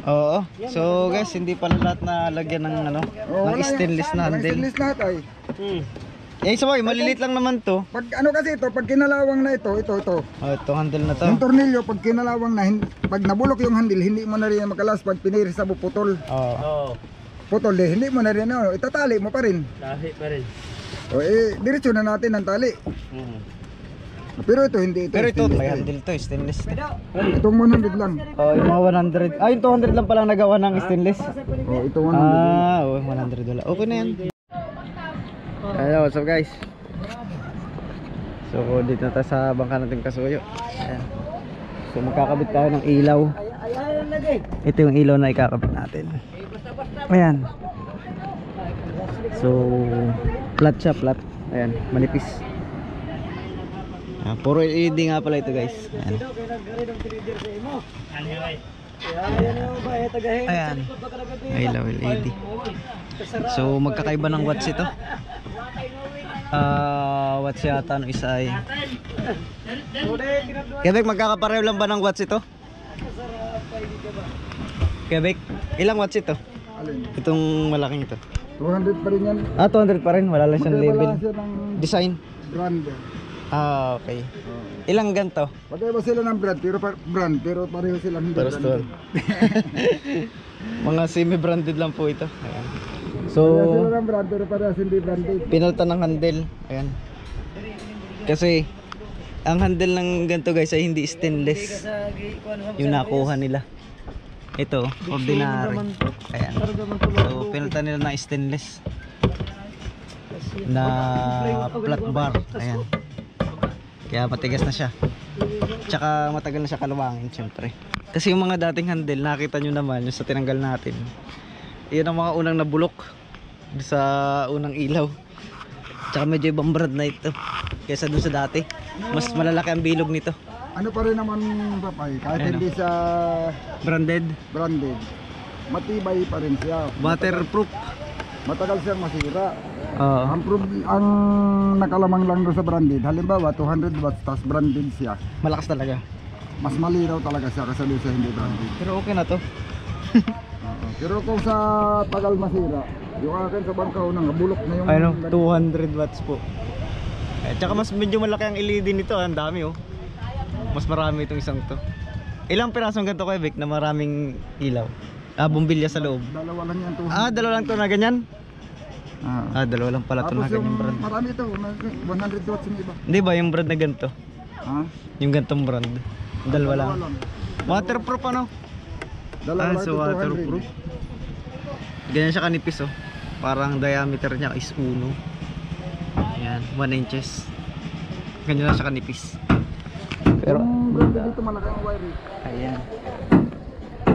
Oo. So guys, hindi pala lahat na lagyan ng ano, ng stainless na handle. Stainless lahat ay. Eh sabay, malilit lang naman to. Pag ano kasi ito, pag kinalawang na ito. Oh, itong handle na to. Yung tornilyo, pag kinalawang na, pag nabulok yung handle, hindi mo na rin makalas. Pag piniris sa putol. Oo. Putol eh, hindi mo na rin, itatali mo pa rin. Tahi pa rin. O eh, diretso na natin ang tali. Pero ito hindi ito. Pero ito, may handle to, stainless. Itong 100 lang. Oh, yung mga 100. Ah, yung 200 lang palang nagawa ng stainless. Oh, ito 100. Ah, oh, 100 wala. Okay na yan. Hello, what's up guys? So, dito na tayo sa bangka natin Kasuyo. Ayan. So, magkakabit tayo ng ilaw. Ito yung ilaw na ikakabit natin. Ayan. So, flat siya, flat. Ayan, manipis. Ah, puro LED nga pala ito guys. Ayan. Ayan. Ilaw LED. So magkakaiba ng watts ito. Watts yata no isa ay. Quebec, magkakapareho lang ba ng watts ito? Quebec, ilang watts ito? Alin? Itong malaking ito. 200 pa rin yan. Ah, 200 pa rin, wala lang siyang label. Design. Brand. Ah, okay. Ilang ganto? Magkaiba sila ng brand, pero pareho sila hindi Pero branded. Mga semi-branded lang po ito. Ayan. So, Pareho sila ng brand, pero pareho hindi branded. pinalitan ng handle. Ayan. Kasi ang handle ng ganito guys ay hindi stainless. Yung nakuha nila. Ito, ordinary. Ayan. So, pinalitan nila ng stainless na flat bar. Ayan. Kaya matigas na siya. Tsaka matagal na siya kaluwangin syempre. Kasi yung mga dating handle, nakita nyo naman yung sa tinanggal natin. Iyon ang mga unang nabulok sa unang ilaw. Tsaka medyo ibang brand na ito kaysa dun sa dati. Mas malalaki ang bilog nito. Ano pa rin naman papay, kahit Ayun, hindi siya Branded, branded, matibay pa rin siya. waterproof. Matagal siyang masira. Oo. Ang nakalamang lang doon sa branded, halimbawa 200 watts tas branded siya, Malakas talaga. mas malinaw talaga siya kasi doon sa hindi branded. Pero okay na to. Pero kung sa tagal masira, yung akin sa bangkaw nang bulok na yung Ano, 200 watts po. Eh, tsaka mas medyo malaki ang LED nito, ang dami oh. Mas marami itong isang to. Ilang pirasong ganito kay Vic na maraming ilaw? Ah, bumbilya sa loob. dalawa lang yan 200. Ah, dalawa lang to na ganyan? Ah. Ah, dalawa lang pala to na Tapos yung ganyan brand. marami ito, 100 watts yung iba. Hindi ba yung brand na ganito? Ha? Yung gantong brand. Dalawa lang. Waterproof ano? Dalawa lang so ito, 200. waterproof. Ganyan siya kanipis oh. Parang diameter niya is 1. Ayan, 1 inches. Ganyan lang siya kanipis. Pero Yung branded dito malaki ang wire. ayan.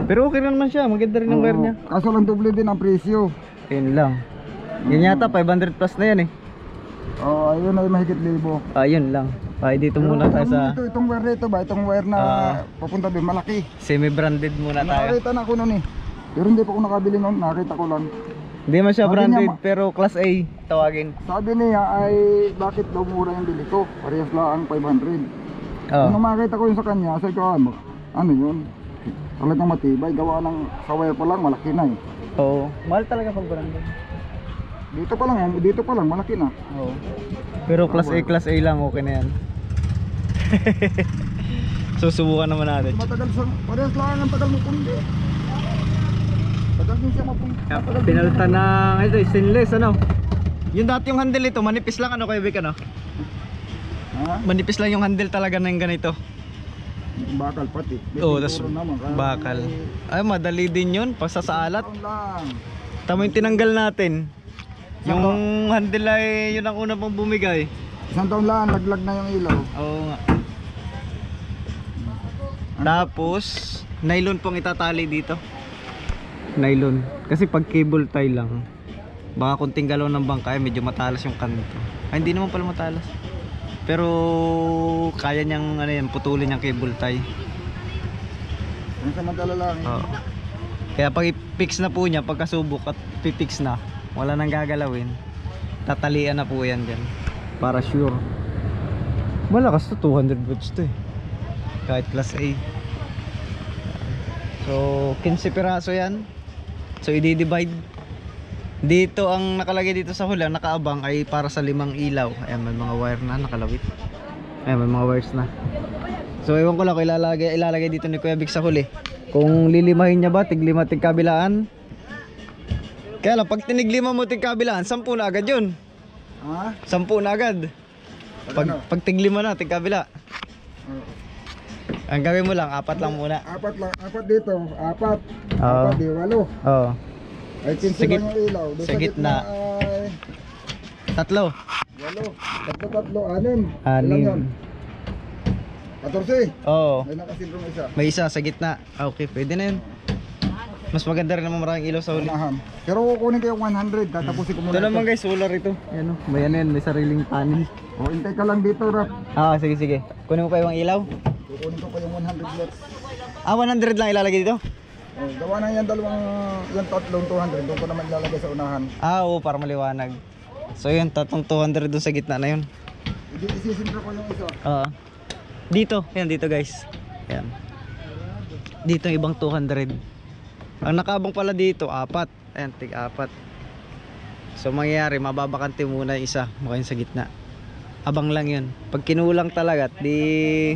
Pero okay na naman siya, maganda rin ang wire niya. Kaso lang doble din ang presyo. Ayun lang. Yan yata 500 plus na yan eh. Oh, ayun ay mahigit 1,000. Ayun lang. Ay dito muna tayo sa Itong wire nito ba? Itong wire na papunta doon, malaki. semi-branded muna tayo. Nakakita na ako noon eh. Pero hindi pa ako nakabili noon, nakita ko lang. Hindi man siya Sabi branded niya, pero class A tawagin. Sabi niya ay bakit daw mura yung bili ko? Parehas lang ang 500. Oh. Nung makita ko yun sa kanya, sabi ko, ano yun? Talagang matibay, gawa ng sa wire pa lang, malaki na eh. Oo. Mahal talaga pag branded. Dito pa lang, malaki na. Oo. Pero class A lang, okay na yan. Susubukan naman natin. Matagal sa, parehas lang ang tagal mo pundi. Tagal din siya mapunti. Pinalitan ng ito, stainless ano. Yung dati yung handle ito, manipis lang ano kayo Vic ano? Ha? Manipis lang yung handle talaga ng ganito. Bakal pati. Oo, tas Puro naman, kaya- bakal. Ay, madali din yun, pasasaalat. Taon lang. Tama yung tinanggal natin. Yung handle ay yun ang una pang bumigay. Isang taon lang, laglag na yung ilaw. Oo nga. Tapos, nylon pong itatali dito. Nylon. Kasi pag cable tie lang, baka kunting galaw ng bangka ay medyo matalas yung kanto. Ay, hindi naman pala matalas. Pero kaya niyang ano yan, putulin yung cable tie. Yung sa madala lang. Oo. Kaya pag i-fix na po niya, pagkasubok at pipix na, wala nang gagalawin, tatalian na po yan dyan. Para sure. Malakas to, 200 watts to eh. Kahit class A. So So 15 piraso yan. So i-divide. Dito ang nakalagay dito sa huli, ang nakaabang ay para sa 5 ilaw. Ayan, may mga wire na nakalawit. Ayan, may mga wires na. So ewan ko lang kung ilalagay dito ni Kuya Vic sa huli. Kung lilimahin niya ba, tig-5 tig-kabilaan. Kaya lang, pag tinig-5 mo tig-kabilaan, 10 na agad yun. Ha? 10 na agad. Pag tig-5 na, tig-kabila. Ang gawin mo lang, 4 lang muna. 4 lang, 4 dito, 4. Oo. 4 di 8. Oo. Ay 15 Sa lang yung ilaw. Doon sa gitna. ay 3. 8. 6. 6. 6. Ilan yun? 14. Oo. May nakasilrong isa. May isa sa gitna. Okay, pwede na yun. Mas maganda rin naman maraming ilaw sa huli. Unahan. Pero kukunin ko yung 100. Tatapusin ko muna. Ito naman guys, solar ito. Ayan o, may ano yan, may sariling panel. O, hintay ka lang dito, Rap. Sige sige. Kunin mo pa yung ilaw. Kukunin ko pa yung 100 watts. 100 lang ilalagay dito? O, gawa na yan yung tatlong 200. Doon ko naman ilalagay sa unahan. Oo, para maliwanag. So yun, tatlong 200 dun sa gitna na yun. Isisimpra ko yung isa. Dito, yan dito guys. Yan. Dito yung ibang 200. Ang nakabang pala dito, 4. Ayan, tig-4. So mangyayari, mababakante muna yung isa, mukha yung sa gitna. Abang lang yun. Pag kinulang talaga, di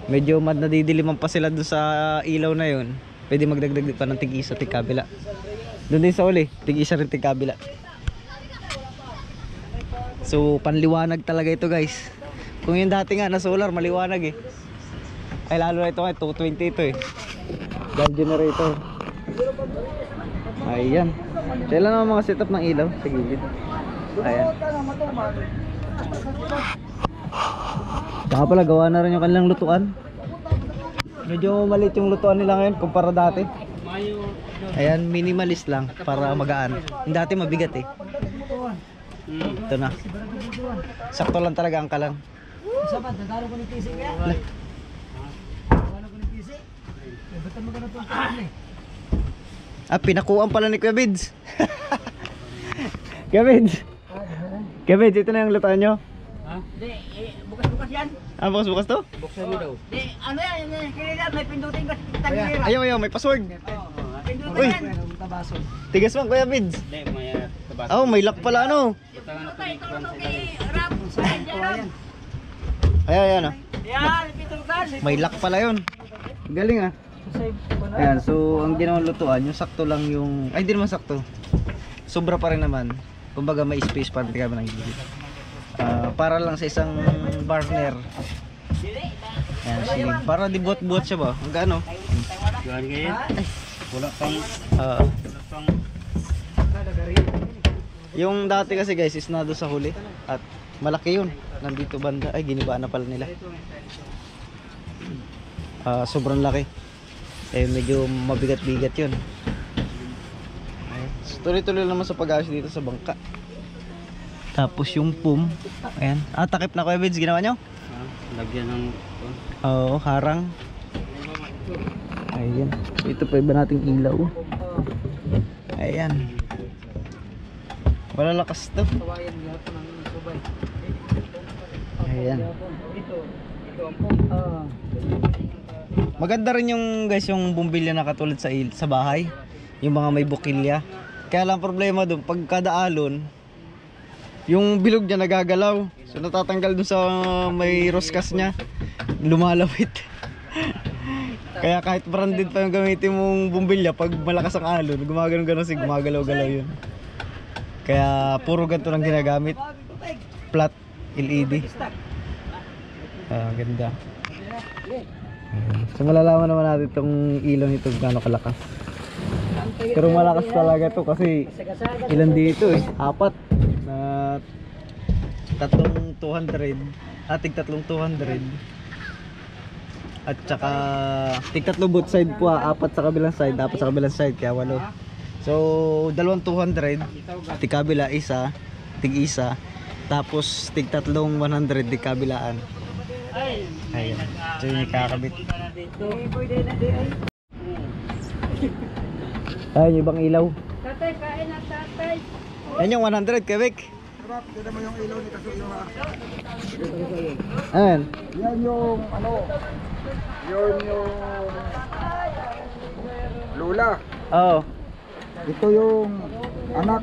medyo nadidiliman pa sila doon sa ilaw na yun. Pwede magdagdag pa ng tig-isa, tig-kabila. Doon din sa uli, tig-isa rin tig-kabila. So panliwanag talaga ito guys. Kung yung dati nga na solar, maliwanag eh. Ay lalo na ito nga, 220 ito eh. Dahil generator. Ayan. Kailan naman mga setup ng ilaw sa gilid. Ayan. Saka pala gawa na rin yung kanilang lutuan. Medyo maliit yung lutuan nila ngayon kumpara dati. Ayan, minimalist lang para magaan. Yung dati mabigat eh. Ito na. Sakto lang talaga ang kalan. Sabat, natalo ko ni PC kaya? Natalo ko ni PC? Ba't mo ganito ang pangalan eh? Pinakuan pala ni Kuya Vids. Kuya Vids. Kuya Vids, ito na yung lutuan nyo. Ha? Di, bukas-bukas yan. Bukas-bukas to? Buksan mo daw. Di, ano yan, kinila, may pindutin ka tagmira. Ayaw, may password. Pindutin Uy. yan. Tabaso. Tigas man Kuya Vids. May lock pala ano. Ayan. Yan, pindutan. May lock pala yun. Galing ah. Ayan, so ang ginawang lutuan, yung sakto lang yung... Ay, di naman sakto. Sobra pa rin naman. Kumbaga may space para hindi kami ng gilid. Para lang sa isang burner. Ayan, sinig. Para di buot-buot siya ba? Ang gaano? Gawin ngayon? Wala pang... Yung dati kasi guys is nado sa huli. At malaki yun. Nandito banda. Ay, ginibaan na pala nila. Sobrang laki. Eh medyo mabigat-bigat yun. So, tuloy-tuloy naman sa pag-ayos dito sa bangka. Tapos yung pum. Ayan. Takip na Kuya Vids, ginawa nyo? Lagyan ng... Oo, harang. Ayan. Ito pa iba nating ilaw. Ayan. Malalakas to. Ayan. Maganda rin yung guys yung bumbilya na katulad sa bahay. Yung mga may bukilya. Kaya lang problema doon, pag kada alon, yung bilog niya nagagalaw. So natatanggal doon sa may roskas niya. Lumalawit. Kaya kahit branded pa yung gamitin mong bumbilya, pag malakas ang alon, gumagano-gano si gumagalaw-galaw yun. Kaya puro ganito lang ginagamit. Flat LED. Ganda. So malalaman naman natin itong ilaw nito gaano kalakas. Pero malakas talaga to kasi ilan dito eh? 4 na tatlong 200. Tig tatlong 200. At saka tig tatlo both side po 4 sa kabilang side, 4 sa kabilang side kaya 8. So dalawang 200, tig kabila isa, tig isa. Tapos tig tatlong 100 tig kabilaan. Ayun. So yun yung kakabit. Ayun yung ibang ilaw. Tatay, kain na tatay. Yan yung 100 Quebec. Rap, tignan mo yung ilaw ni Kasuyo ha. Ayan. Yan yung ano. Yun yung Lola. Oo. Ito yung anak.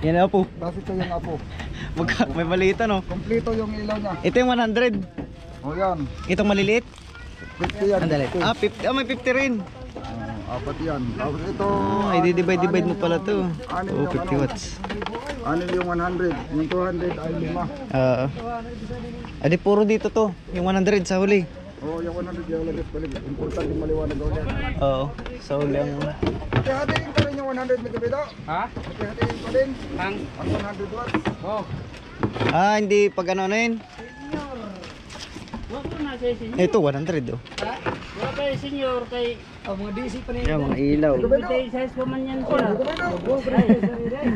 Yan na po. Tapos ito yung apo. May balita no. Kompleto yung ilaw niya. Ito yung 100. O yan. Itong maliliit. 50 yan. Andali. 50. 50. May 50 rin. Apat yan. Tapos ito. I-divide mo pala to. Anim Oh, yung 50 watts. Anim yung 100. Yung 200 ay 5. Oo. Adi puro dito to. Yung 100 sa huli. Oh, yung 100 yung lagos balik. Important yung maliwanag daw yan. Oo. Sa huli ang... Hati-hatiin pa rin yung 100 megabito. Ha? Hati-hatiin pa rin. Ang? Ang 100 watts. Oh. hindi pag ano na yun. Wala ko na kay senyor. Ito 100 oh. Ha? Wala kay senyor kay... Mga DC pa Yan mga ilaw. Bigay size ko man yan siya.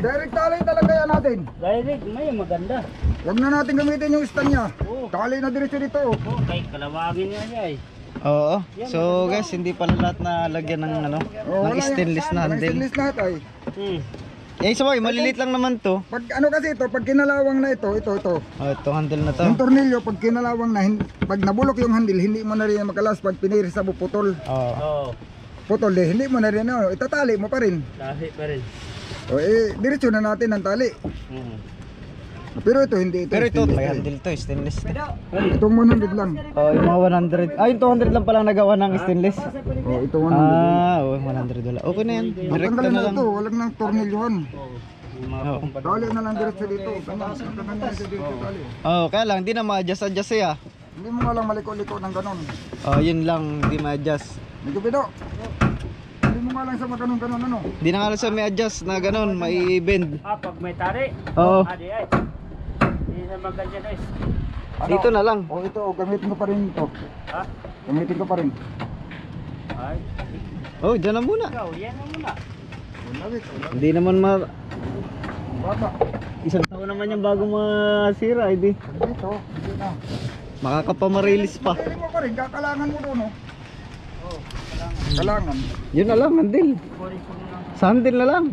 Direct talay talaga yan natin. Direct, may maganda. Huwag na natin gamitin yung stand niya. Talay na diretso dito. Oh, kay kalawagin nga niya eh. Oo. So guys, hindi pala lahat na lagyan ng ano, ng stainless na handle. Stainless lahat ay. Eh, sabay, maliliit lang naman to. Pag ano kasi ito, pag kinalawang na ito. Oh, itong handle na to. Yung tornilyo, pag kinalawang na, pag nabulok yung handle, hindi mo na rin makalas. Pag piniri sa putol. Oo. Oo. Putol eh, hindi mo na rin, itatali mo pa rin. Lahi pa rin. O diretso na natin ang tali. Pero ito, hindi ito. Pero ito, stainless may to, handle to, stainless. Itong 100 lang. Oh, yung mga 100. Yung 200 lang palang nagawa ng stainless. O, ito 100 lang. 100 wala. Okay na yan. Direkto Matanggalin na na lang. ito, walang nang tornilyohan. Oo. Tali na lang diretso dito. Ganyan dito tali. Oh, kaya lang, hindi na ma-adjust eh ah. Hindi mo nga lang maliko-liko ng ganon. Oh, yun lang, hindi ma-adjust. Medyo pido. Hindi mo nga lang sa maganon-ganon ano. Hindi na nga lang sa may adjust na ganun, may bend. Pag may tari. Oo. Adi ay. Hindi na maganda guys. Dito na lang. O ito, gamitin ko pa rin ito. Ha? Gamitin ko pa rin. Ay. Oh, dyan na muna. Ikaw, yan na muna. Hindi naman Bata. isang taon naman yung bago masira, hindi. Dito, hindi na. Makakapamarilis pa. Pwede mo pa rin, kakalangan mo doon, no? Kalangan. Yun na lang, handle. Sa handle na lang.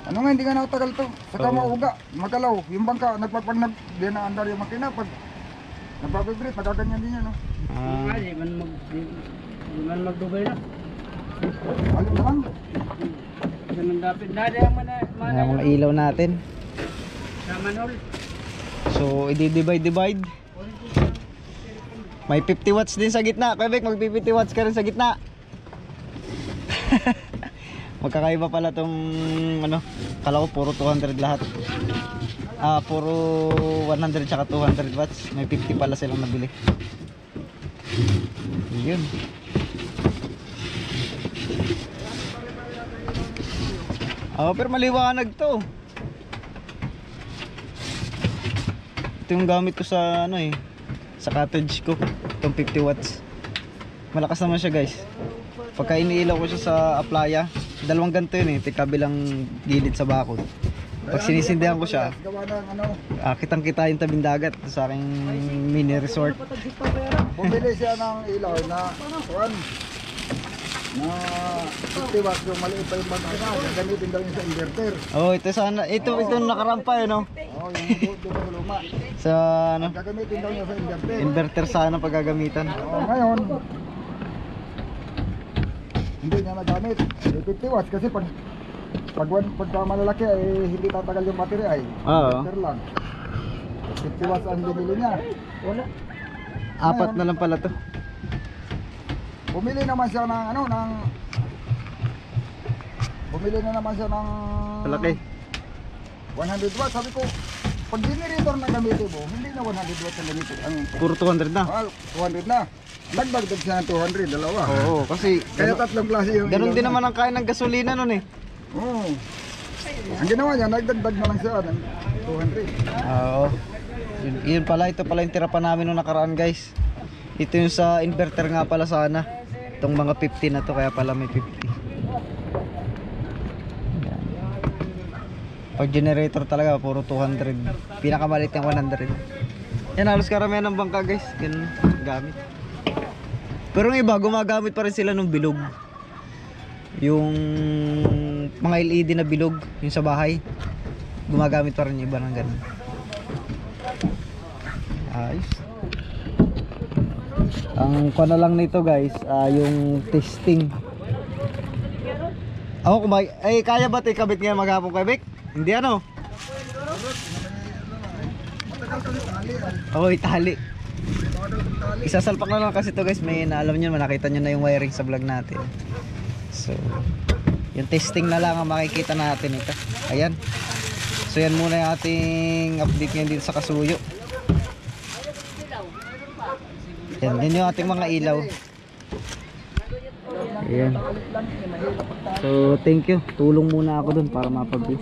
Ano nga, hindi nga nakatagal to. Saka Oo. mauga, magalaw. Yung bangka, di na andar yung makina. Pag nagpapibrit, nagaganyan din yan, no? Ah, di man magdugay na. Alin na lang. Di man dapat. Nada yung Ayan, mga ilaw natin. sa manhol. So, i-divide. May 50 watts din sa gitna. Quebec, mag 50 watts ka rin sa gitna. Magkakaiba pala tong ano, kala ko puro 200 lahat. Puro 100 tsaka 200 watts. May 50 pala silang nabili. Yun. Pero maliwanag to. Ito yung gamit ko sa ano sa cottage ko. Itong 50 watts. Malakas naman siya guys. Pagka iniilaw ko siya sa aplaya, dalawang ganito yun kabilang gilid sa bakod. Pag sinisindihan ko siya, Gawa ng ano, kitang kita yung tabing dagat sa aking mini resort. bumili siya ng ilaw na, kuwan, na 50 watts yung maliit pa yung bangka na, gagamitin daw yun sa inverter. Oh, ito sana, ito nakarampa no. Oo, yung luma. Sa ano, Gagamitin daw niya sa inverter. inverter sana paggagamitan. Ngayon, hindi niya nagamit. 50 watts kasi pagka malalaki ay hindi tatagal yung battery ay. Oo. Inverter lang. 50 watts ang binili niya. Wala. Apat na lang pala to. Bumili naman siya ng Bumili na naman siya ng Malaki. 100 watts. Sabi ko, pag generator na gamitin mo, hindi na 100 watts ang gamitin. Puro 200 na. 200 na. Nagdagdag siya ng 200, dalawa. Oo, kasi Kaya tatlong klase yung ganun ilaw din niya. naman ang kain ng gasolina nun Oo. Ang ginawa niya, nagdagdag na lang siya ng 200. Oo. Yun pala, ito pala yung tira pa namin nung nakaraan guys. Ito yung sa inverter nga pala sana. Itong mga 50 na to, kaya pala may 50. Yan. Pag generator talaga, puro 200. Pinakamalit yung 100. Yan, halos karamihan ng bangka guys. Ganun, gamit. Pero yung iba, gumagamit pa rin sila ng bilog. Yung mga LED na bilog, yung sa bahay. Gumagamit pa rin yung iba ng ganun. Ayos. Ang kuha na lang nito guys, yung testing. Ako kumay, ay kaya ba tayo kabit ngayon maghapon kay Vic? Hindi ano? Matagal kami tali. Oo, itali. Matagal kami tali. Isasalpak na lang kasi to guys, may naalam nyo, nakita nyo na yung wiring sa vlog natin. So, yung testing na lang ang makikita natin ito. Ayan. So yan muna yung ating update ngayon dito sa Kasuyo. Yan yung ating mga ilaw. Ayan. So thank you. Tulong muna ako dun para mapag-bis.